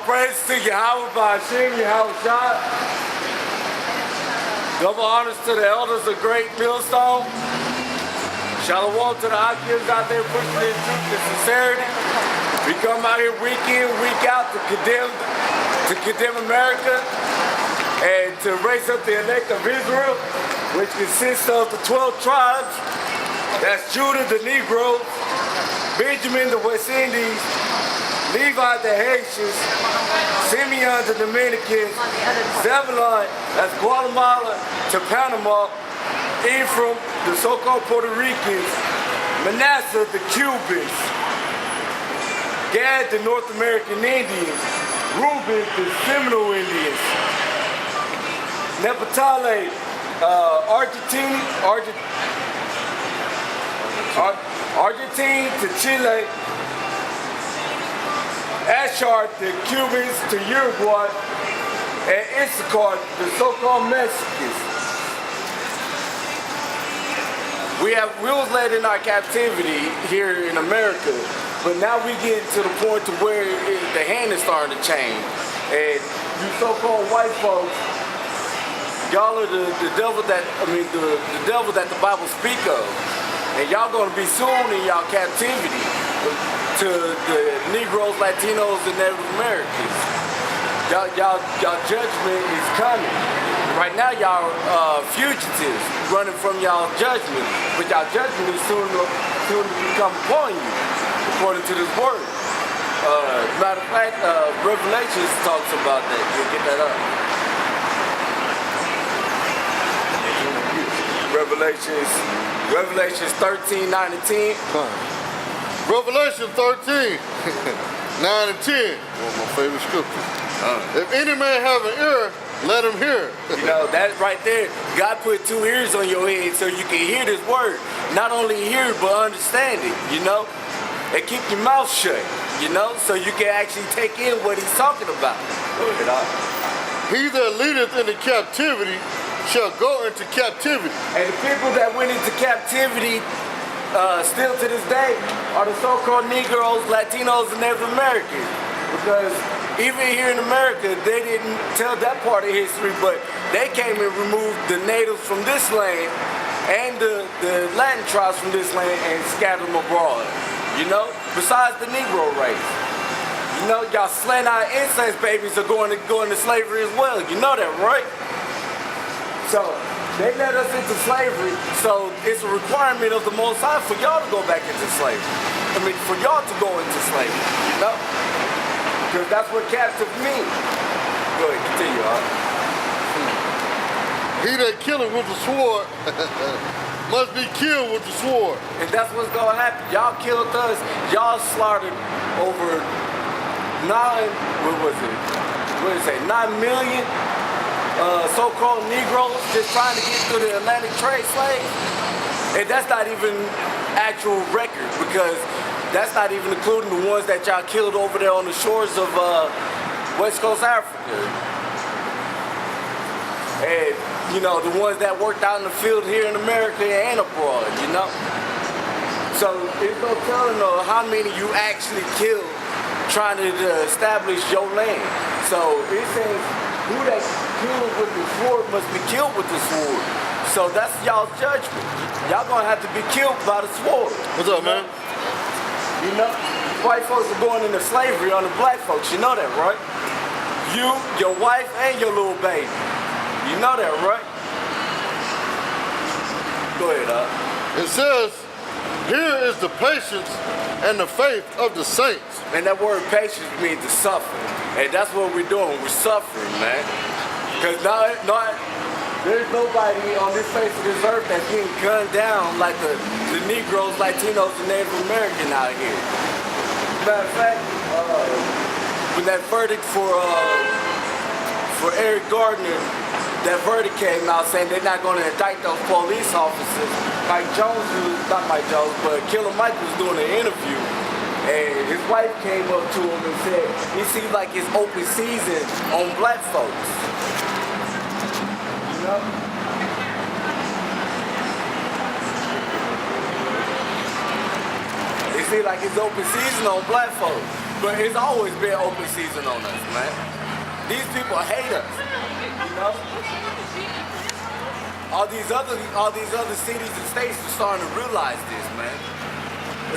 praise to YAHAWASHI, YAHAWASHI. Double honors to the elders of GREATMILLSTONE. Shalom to the Akims out there pushing this truth and sincerity. We come out here week in, week out to condemn America and to raise up the elect of Israel, which consists of the 12 tribes. That's Judah, the Negroes, Benjamin, the West Indies, Levi, the Haitians, Simeon, the Dominicans, Zebulon, that's Guatemala to Panama, Ephraim, the so-called Puerto Ricans, Manasseh, the Cubans, Gad, the North American Indians, Reuben, the Seminole Indians, Nepatale, Argentine to Chile, Asher, the Cubans to Uruguay, and Issachar, the so-called Mexicans. We was led in our captivity here in America, but now we get to the point to where the hand is starting to change. And you so-called white folks, y'all are the devil that, the devil that the Bible speak of. And y'all gonna be soon in y'all captivity to the Negroes, Latinos, and Native Americans. Y'all judgment is coming. Right now y'all fugitives running from y'all judgment, but y'all judgment is soon to become upon you, according to this word. Matter of fact, Revelations talks about that. You'll get that up. Revelations 13, 9 and 10. Revelation 13, 9 and 10. One of my favorite scriptures. If any man have an ear, let him hear. You know, that right there, God put 2 ears on your head so you can hear this word. Not only hear it, but understand it, you know? And keep your mouth shut, you know? So you can actually take in what he's talking about. He that leadeth into captivity shall go into captivity. And the people that went into captivity still to this day are the so-called Negroes, Latinos, and Native Americans. Because even here in America, they didn't tell that part of history, but they came and removed the natives from this land and the Latin tribes from this land and scattered them abroad, you know, besides the Negro race. You know, y'all slant-eyed incest babies are going to slavery as well. You know that, right? So they let us into slavery, so it's a requirement of the Most High for y'all to go back into slavery. For y'all to go into slavery, you know? Because that's what captive means. Go ahead, continue, all right? He that killeth with the sword must be killed with the sword. And that's what's gonna happen. Y'all killed us, y'all slaughtered over 9 million so-called Negroes just trying to get through the Atlantic trade slave. And that's not even actual record, because that's not even including the ones that y'all killed over there on the shores of West Coast Africa. And, you know, the ones that worked out in the field here in America and abroad, you know? So it's no telling how many you actually killed trying to establish your land. So it says, who that killed with the sword must be killed with the sword. So that's y'all's judgment. Y'all gonna have to be killed by the sword. What's up, man? You know, white folks are going into slavery on the black folks. You know that, right? You, your wife, and your little baby. You know that, right? Go ahead, It says, here is the patience and the faith of the saints. And that word patience means to suffer. And that's what we're doing. We're suffering, man. Because there's nobody on this face of this earth that's getting gunned down like the Negroes, Latinos, and Native American out here. Matter of fact, when that verdict for Eric Gardner, that verdict came out saying they're not going to indict those police officers. Killer Mike was doing an interview, and his wife came up to him and said, he seems like it's open season on black folks. You know? It seems like it's open season on black folks. But it's always been open season on us, man. These people hate us, you know? All these other cities and states are starting to realize this, man.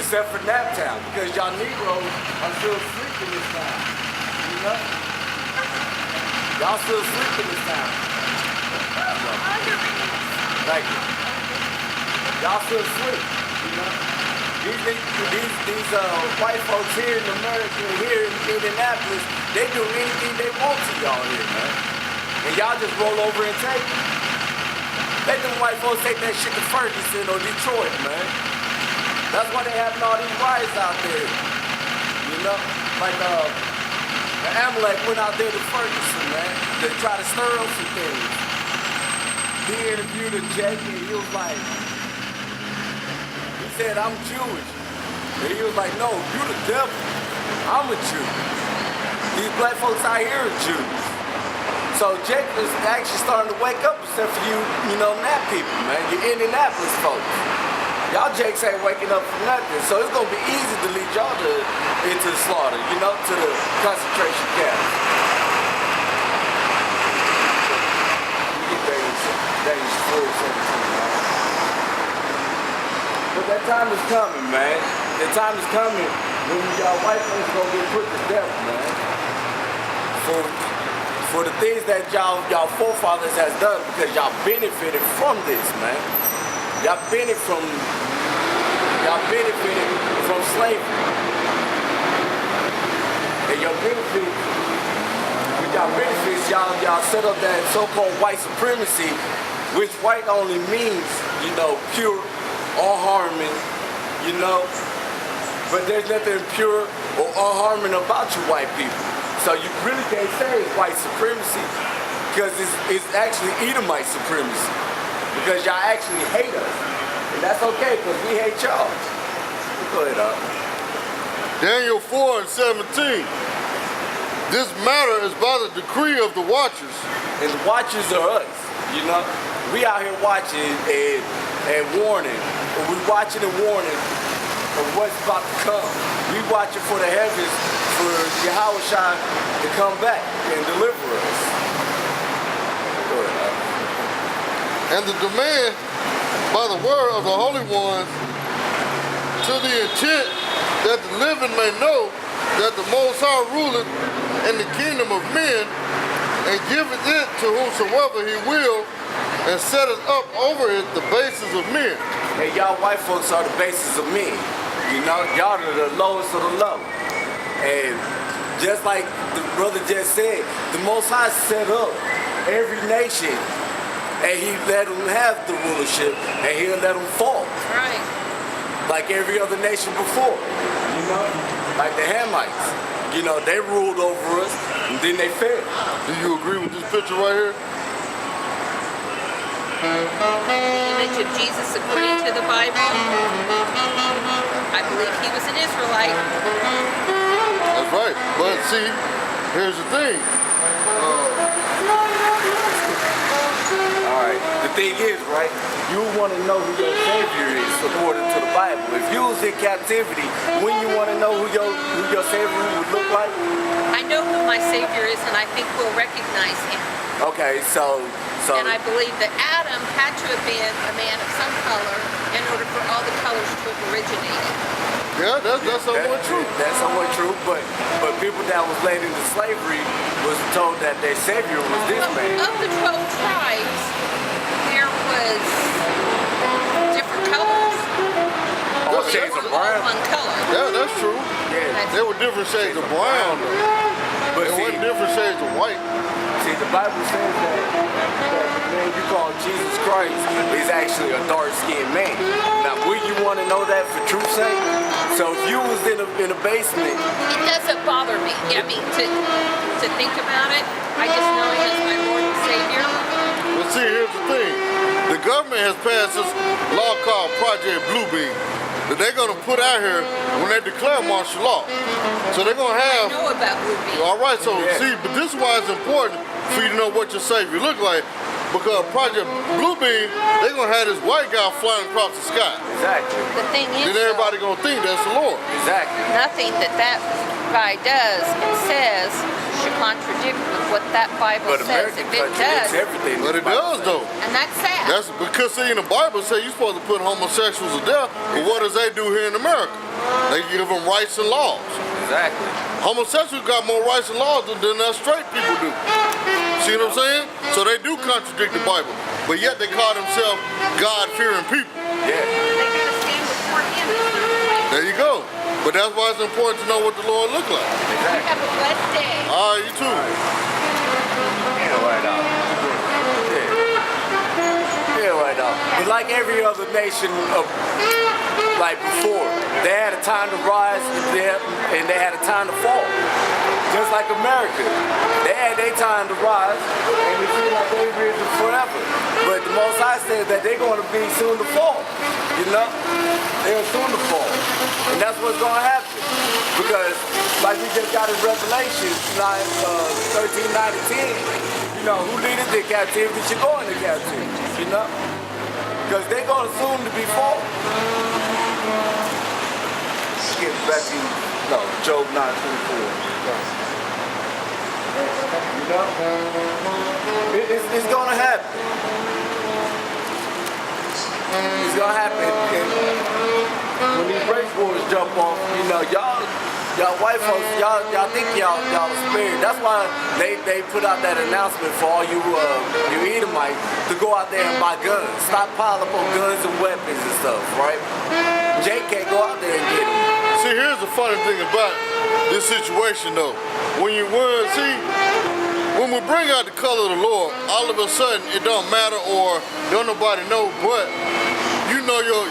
Except for Naptown, because y'all Negroes are still sleeping this town, you know? Y'all still sleeping this town. Thank you. Y'all still sleep, you know? These white folks here in America, here in Indianapolis, they do anything they want to y'all here, man. And y'all just roll over and take it. Let them white folks take that shit to Ferguson or Detroit, man. That's why they having all these riots out there. You know? Like the Amalek went out there to Ferguson, man, to try to stir up some things. He interviewed a Jake and he was like, he said, I'm Jewish. And he was like, no, you the devil. I'm a Jew. These black folks out here are Jews. So Jake is actually starting to wake up, except for you know, Nap people, man. You Indianapolis folks. Y'all Jakes ain't waking up for nothing. So it's gonna be easy to lead y'all into the slaughter, you know, to the concentration camps. You get dangerous food, but that time is coming, man. The time is coming when y'all white folks gonna get put to death, man. For the things that y'all forefathers has done, because y'all benefited from this, man. Y'all benefited from slavery. And your benefits, with y'all benefits, y'all set up that so-called white supremacy, which white only means, you know, pure, unharming, you know. But there's nothing pure or unharming about you white people. So you really can't say it's white supremacy, because it's actually Edomite supremacy. Because y'all actually hate us. And that's okay, because we hate y'all. Go ahead, up. Daniel 4:17. This matter is by the decree of the watchers. And the watchers are us, you know? We out here watching and warning. We watching and warning of what's about to come. We watching for the heavens, for YAHAWASHI to come back and deliver us. Go ahead, And the demand by the word of the Holy Ones, to the intent that the living may know that the Most High ruleth in the kingdom of men, and giveth it to whomsoever he will, and setteth up over it the bases of men. And y'all white folks are the bases of men. You know, y'all are the lowest of the low. And just like the brother just said, the Most High set up every nation, and he let them have the rulership, and he'll let them fall. Right. Like every other nation before, you know? Like the Hamites, you know, they ruled over us, and then they fell. Do you agree with this picture right here? The image of Jesus according to the Bible. I believe he was an Israelite. That's right. But see, here's the thing. All right. The thing is, right, you want to know who your Savior is according to the Bible. If you was in captivity, wouldn't you want to know who your Savior would look like? I know who my Savior is, and I think we'll recognize him. Okay, so. And I believe that Adam had to have been a man of some color in order for all the colors to have originated. Yeah, that's somewhat true. That's somewhat true, but people that was laid into slavery was told that their Savior was this man. Of the 12 tribes, there was different colors. All shades of brown. One color. Yeah, that's true. Yeah. There were different shades of brown, though. But there weren't different shades of white. See, the Bible says that the man you call Jesus Christ is actually a dark-skinned man. Now, would you want to know that for truth's sake? So if you was in a basement... It doesn't bother me, I mean, to think about it. I just know him as my Lord and Savior. But see, here's the thing. The government has passed this law called Project Bluebeam that they're going to put out here when they declare martial law. So they're going to have... I know about Bluebeam. All right, so yeah. see, but this is why it's important for you to know what your Savior look like, because Project Bluebeam, they're going to have this white guy flying across the sky. Exactly. The thing is, Then everybody going to think that's the Lord. Exactly. nothing that guy does and says should contradict with what that Bible But says. American If it contradicts does, everything. But it does though. and that's sad. That's because see in the Bible say you're supposed to put homosexuals to death, but what does they do here in America? They give them rights and laws. Exactly. Homosexuals got more rights and laws than us straight people do. See what I'm saying? So they do contradict the Bible, but yet they call themselves God-fearing people. Yeah. They gotta stand before Him in certain ways. There you go. But that's why it's important to know what the Lord look like. Exactly. Have a blessed day. All right, you too. Yeah, right on. Yeah, right on. But like every other nation of, like before, they had a time to rise and they had a time to fall. Just like America. They had their time to rise and it seemed like they risen forever. But the Most High said that they're going to be soon to fall. You know? They're soon to fall. And that's what's going to happen. Because like we just got in Revelation 13, 9, and 10, you know, who leadeth the captivity should go into captivity, you know? Because they're going to soon to be fall. Get back to, no, Job 9:24. You know? It's going to happen. It's going to happen. And when these race wars jump off, you know, y'all white folks, y'all think y'all spared. That's why they put out that announcement for all you Edomites to go out there and buy guns. Stop piling up on guns and weapons and stuff, right? Jake can't go out there and get them. See, here's the funny thing about this situation though. When we bring out the color of the Lord, all of a sudden it don't matter or don't nobody know, but you know your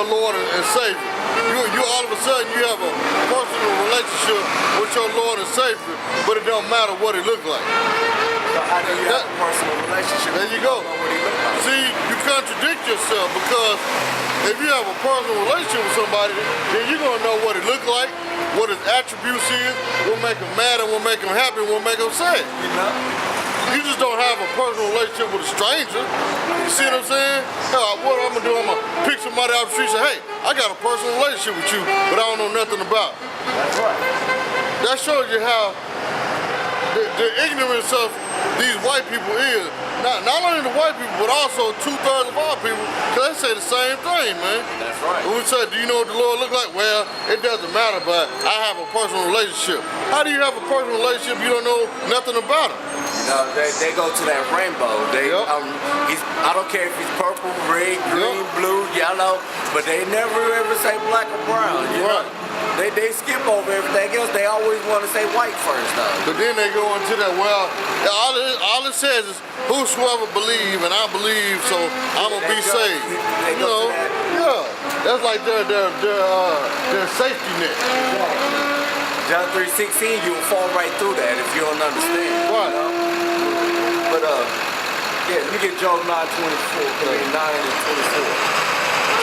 Lord and Savior. You all of a sudden you have a personal relationship with your Lord and Savior, but it don't matter what it look like. So how do you have a personal relationship? There you go. What he look like? See, you contradict yourself because if you have a personal relationship with somebody, then you're gonna know what it look like, what his attributes is, what make him mad and what make him happy and what make him sad. You know? You just don't have a personal relationship with a stranger. You see what I'm saying? What I'm gonna do, I'm gonna pick somebody out the street and say, hey, I got a personal relationship with you, but I don't know nothing about it. That's right. That shows you how the ignorance of these white people is. Not only the white people, but also 2/3 of our people, because they say the same thing, man. That's right. When we say, do you know what the Lord look like? Well, it doesn't matter, but I have a personal relationship. How do you have a personal relationship if you don't know nothing about him? No, they go to that rainbow. I don't care if he's purple, red, green, blue, yellow, but they never ever say black or brown. You know? They skip over everything else. They always want to say white first, though. But then they go into that, well, all it says is, whosoever believe, and I believe, so I'm going to be saved. They go to that. Yeah, that's like their safety net. John 3:16, you'll fall right through that if you don't understand. Right. You know? But, yeah, let me get Job 9:24, 9 and 24.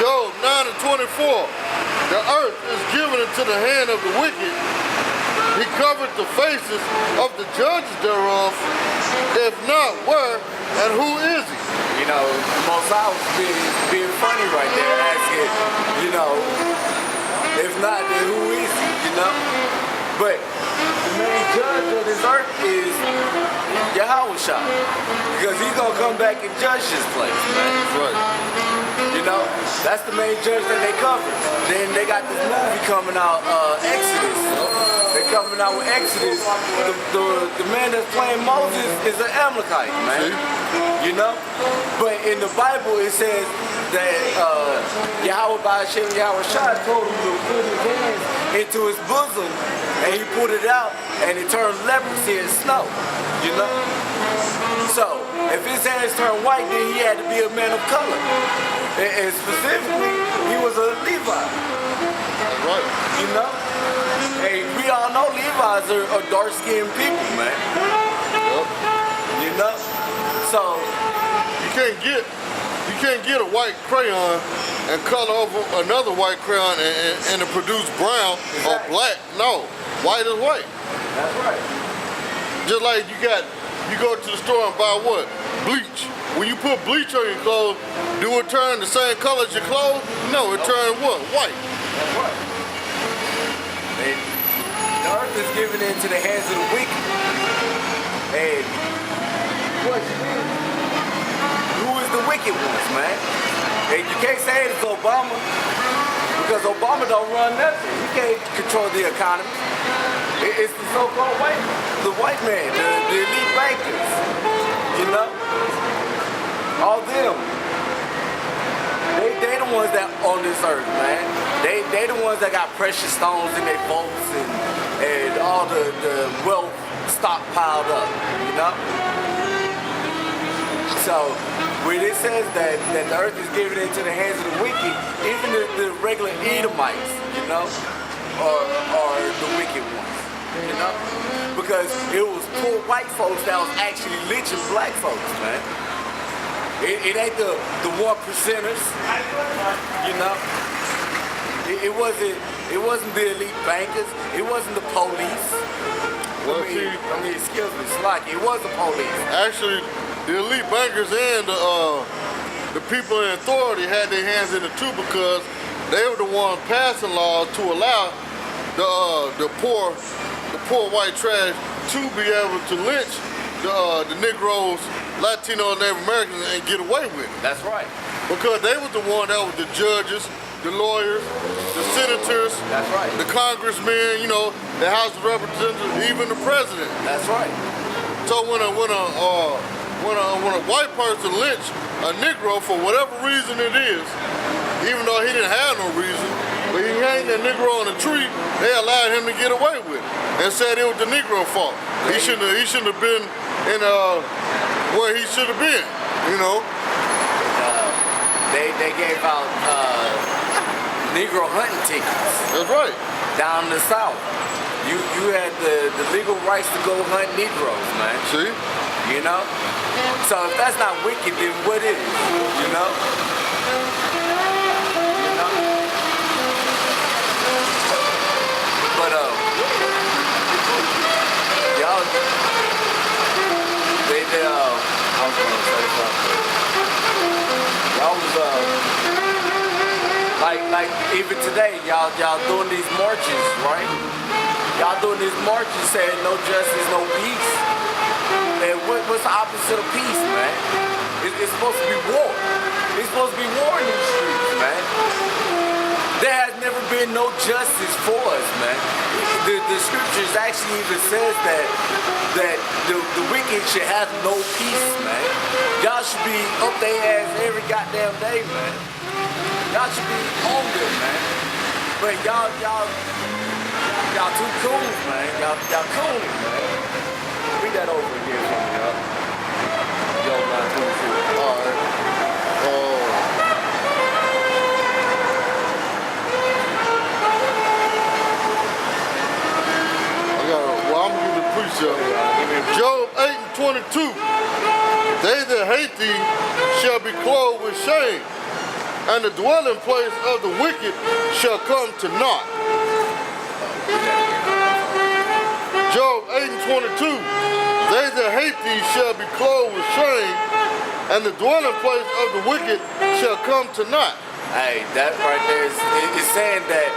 Job 9 and 24. The earth is given into the hand of the wicked. He covered the faces of the judges thereof. If not, where and who is he? You know, Mosai was being funny right there, asking, you know, if not, then who is he, you know? But the main judge of this earth is YAHAWASHI, because he's going to come back and judge this place, man. That's right. You know, that's the main judge that they cover. Then they got this movie coming out, Exodus. They're coming out with Exodus. The man that's playing Moses is an Amalekite, man. You know? But in the Bible it says that YAHAWASHI told him to put his hands into his bosom, and he put it out, and it turned leprosy and snow. You know? So, if his hands turned white, then he had to be a man of color. And specifically, he was a Levite. That's right. You know? Hey, we all know Levites are dark-skinned people, man. Yep. You know? So, you can't get a white crayon and color over another white crayon and it produce brown or black. No, white is white. that's right. Just like you go to the store and buy what? Bleach. When you put bleach on your clothes, do it turn the same color as your clothes? No, it turns what? White. That's right. earth is given into the hands of the wicked. And question is, who is the wicked ones, man? And you can't say it's Obama, because Obama don't run nothing. He can't control the economy. It's the so-called white man, the elite bankers, you know? All them. They the ones that own this earth, man. They the ones that got precious stones in their boats and all the wealth stockpiled up, you know? So when it says that the earth is given into the hands of the wicked, even the regular Edomites, you know, are the wicked ones, you know? Because it was poor white folks that was actually lynching black folks, man. It ain't the 1%ers, you know. It wasn't the elite bankers. It wasn't the police. Well, I mean, excuse me, Slocky. It was the police. Actually, the elite bankers and the people in authority had their hands in it too, because they were the ones passing laws to allow the poor white trash to be able to lynch the Negroes, Latinos, and Native Americans and get away with it. That's right. Because they was the one that was the judges, the lawyers, the senators, that's right, the congressmen, you know, the House of Representatives, even the president. That's right. So when a white person lynch a Negro for whatever reason it is, even though he didn't have no reason, but he hanged that Negro on a tree, they allowed him to get away with it and said it was the Negro fault. He shouldn't have been in where he should have been, you know. They gave out Negro hunting tickets. That's right. Down in the South. You had the legal rights to go hunt Negroes, man. See? You know? So if that's not wicked, then what is? You know? You know? But y'all, I was gonna say something. Y'all was like even today, y'all doing these marches, right? Y'all doing these marches saying no justice, no peace. And what's the opposite of peace, man? It's supposed to be war. It's supposed to be war in these streets, man. There has never been no justice for us, man. The scriptures actually even says that the wicked should have no peace, man. Y'all should be up their ass every goddamn day, man. Y'all should be on them, man. But y'all too cool, man. Y'all cool, man. Read that over again for me, y'all. Yo, man, cool. All right. I'm gonna give the precept. Job 8:22. They that hate thee shall be clothed with shame, and the dwelling place of the wicked shall come to naught. Job 8:22. They that hate thee shall be clothed with shame, and the dwelling place of the wicked shall come to naught. Hey, that right there is saying that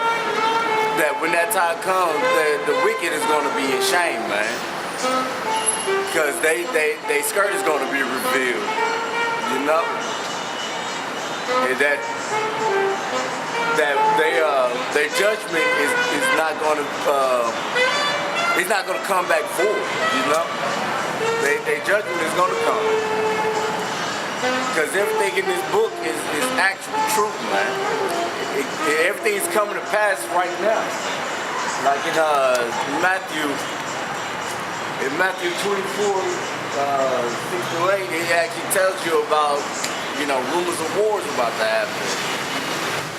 when that time comes, the wicked is going to be ashamed, man. Because they skirt is going to be revealed, you know? And that their judgment is not going to it's not going to come back forward, you know? Their judgment is going to come. Because everything in this book is actual truth, man. Everything is coming to pass right now. Like in Matthew 24, 6-8, it actually tells you about, you know, rumors of wars about to happen.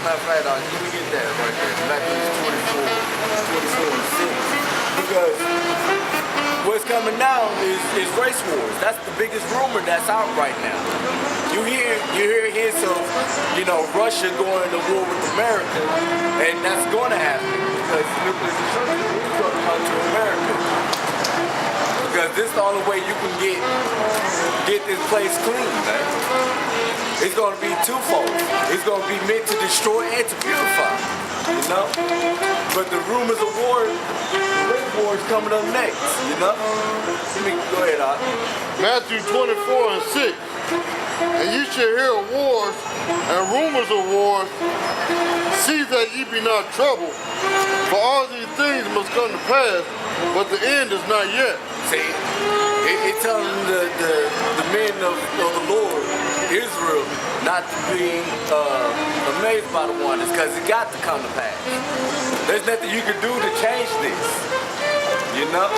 Matter of fact, let me get that right there. Matthew 24 and 6. Because what's coming now is race wars. That's the biggest rumor that's out right now. You hear hints of, you know, Russia going to war with America, and that's going to happen because nuclear destruction is going to come to America. Because this is the only way you can get this place clean, man. It's going to be twofold. It's going to be meant to destroy and to purify, you know? But the rumors of war, great war is coming up next, you know? Go ahead, Doc. Matthew 24:6. And you shall hear of wars and rumors of wars. See that ye be not troubled. For all these things must come to pass, but the end is not yet. See, it's telling the men of the Lord, Israel, not to be amazed by the wonders, because it got to come to pass. There's nothing you can do to change this, you know?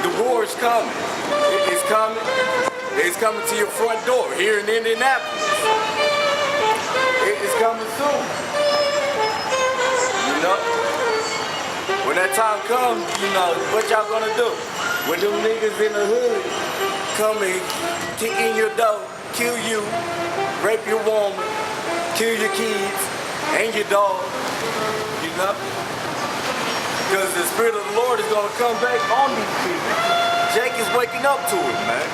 The war is coming. It's coming. It's coming to your front door here in Indianapolis. It's coming soon. You know? When that time comes, you know, what y'all gonna do? When them niggas in the hood come and kick in your door, kill you, rape your woman, kill your kids, and your dog, you know? Because the Spirit of the Lord is gonna come back on these people. Jake is waking up to it, man.